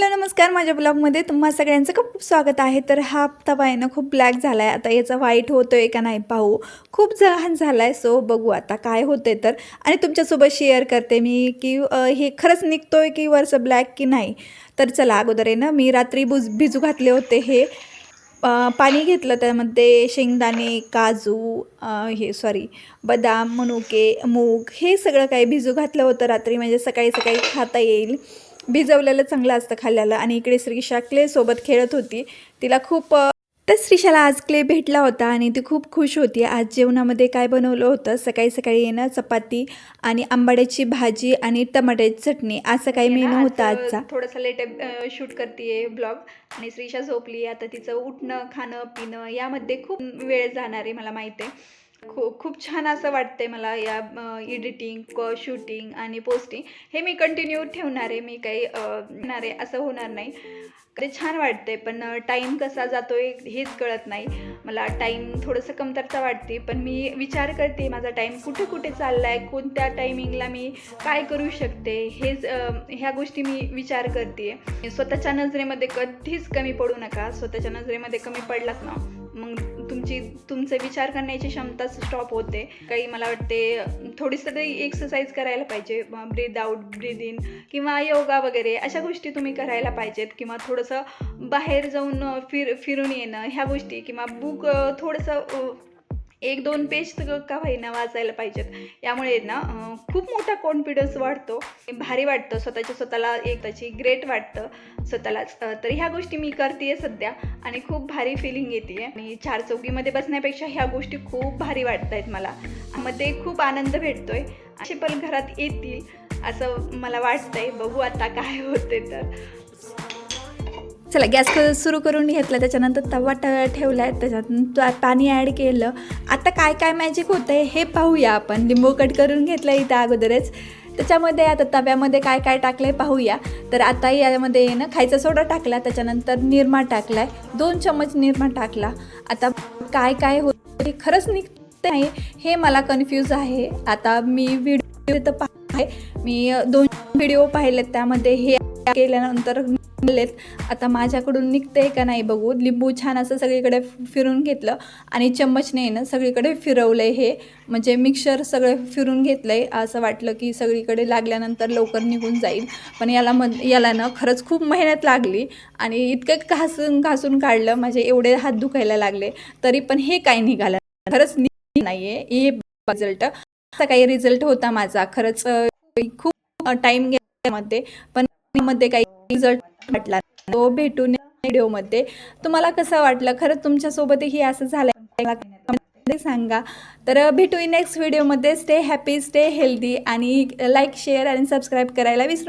Hello नमस्कार, माझ्या ब्लॉगमध्ये तुम्हा सगळ्यांचं खूप स्वागत आहे। तर हा तवा आहे ना खूप ब्लॅक झाला आहे, आता याचा व्हाईट होतोय का नाही पाहू। खूप जहान झाला आहे, सो बघू आता काय होते तर। आणि तुमच्यासोबत शेअर करते मी की हे खरंच निघतोय की वरचं ब्लॅक की नाही। तर चला अगोदर आहे ना मी रात्री भिजू घातले होते हे पाणी घेतलं, त्यामध्ये शेंगदाणे, काजू, हे सॉरी बदाम, मनुके, मूग हे सगळं काही भिजू घातलं होतं रात्री, म्हणजे सकाळी सकाळी खाता येईल। भिजवलेलं चांगलं असतं खाल्ल्याला। आणि इकडे श्रीशा क्ले सोबत खेळत होती, तिला खूप तर श्रीशाला आज क्ले भेटला होता आणि ती खूप खुश होती। आज जेवणामध्ये काय बनवलं होतं, सकाळी सकाळी आहे ना चपाती आणि आंबाड्याची भाजी आणि टमाट्याची चटणी, असं काही मेनू होता आजचा। थोडंसं लेट शूट करते ब्लॉग आणि श्रीशा झोपली, आता तिचं उठणं खाणं पिणं यामध्ये खूप वेळ जाणार आहे मला माहीत आहे। खूप छान असं वाटतंय मला या एडिटिंग शूटिंग आणि पोस्टिंग हे मी कंटिन्यू ठेवणार आहे। मी काही होणार आहे असं होणार नाही, ते छान वाटते पण टाईम कसा जातोय हेच कळत नाही मला। टाईम थोडंसं कमतरता वाटते, पण मी विचार करते माझा टाईम कुठे कुठे चालला आहे, कोणत्या टायमिंगला मी काय करू शकते, हेच ह्या गोष्टी मी विचार करते। स्वतःच्या नजरेमध्ये कधीच कमी पडू नका। स्वतःच्या नजरेमध्ये कमी पडलात ना मग तुमचे विचार करण्याची क्षमता स्टॉप होते। काही मला वाटते थोडीसं तरी एक्सरसाइज करायला पाहिजे, ब्रीद आउट ब्रीद इन किंवा योगा वगैरे अशा गोष्टी तुम्ही करायला पाहिजेत, किंवा थोडंसं बाहेर जाऊन फिरून येणं ह्या गोष्टी, किंवा बुक थोडंसं एक दोन पेज का होईना वाचायला पाहिजेत। यामुळे ना खूप मोठा कॉन्फिडन्स वाढतो, भारी वाटतं, स्वतःला एक त्याची ग्रेट वाटतं स्वतःलाच। तर ह्या गोष्टी मी करते सध्या आणि खूप भारी फिलिंग येते आणि चार चौकीमध्ये बसण्यापेक्षा ह्या गोष्टी खूप भारी वाटत आहेत मला, मध्ये खूप आनंद भेटतोय। असे पण घरात येतील असं मला वाटतंय, बघू आता काय होते तर। चला गॅस सुरू करून घेतला, त्याच्यानंतर तवा ठेवला आहे, त्याच्यात पाणी ॲड केलं। आता काय काय मॅजिक होतं आहे हे पाहूया आपण। लिंबू कट करून घेतलं इथं अगोदरच, त्याच्यामध्ये आता तव्यामध्ये काय काय टाकलं आहे पाहूया। तर आता यामध्ये ना खायचा सोडा टाकला, त्याच्यानंतर निरमा टाकला आहे, 2 चम्मच निरमा टाकला। आता काय काय होतं हे खरंच निघत नाही हे मला कन्फ्यूज आहे। आता मी व्हिडिओ तर पाहते, मी 2 व्हिडिओ पाहिलेत, त्यामध्ये हे केल्यानंतर आता माझ्याकडून निघतंय का नाही बघू। लिंबू छान असं सगळीकडे फिरून घेतलं आणि चम्मचने ना सगळीकडे फिरवलंय, हे म्हणजे मिक्सर सगळं फिरून घेतलंय। असं वाटलं की सगळीकडे लागल्यानंतर लवकर निघून जाईल, पण याला ना खरंच खूप मेहनत लागली आणि इतकं घासून काढलं, माझे एवढे हात दुखायला लागले, तरी पण हे काही निघालं खरंच नाहीये हे रिझल्ट। असा काही रिझल्ट होता माझा, खरंच खूप टाईम घेतल्यामध्ये, पण मध्ये काही रिझल्ट वाटला। तो भेटून व्हिडिओमध्ये तुम्हाला कसं वाटलं, खरंच तुमच्यासोबतही असं झालं सांगा। तर भेटू नेक्स्ट व्हिडिओमध्ये। स्टे हॅपी, स्टे हेल्दी आणि लाईक शेअर आणि सबस्क्राईब करायला विसरू नका।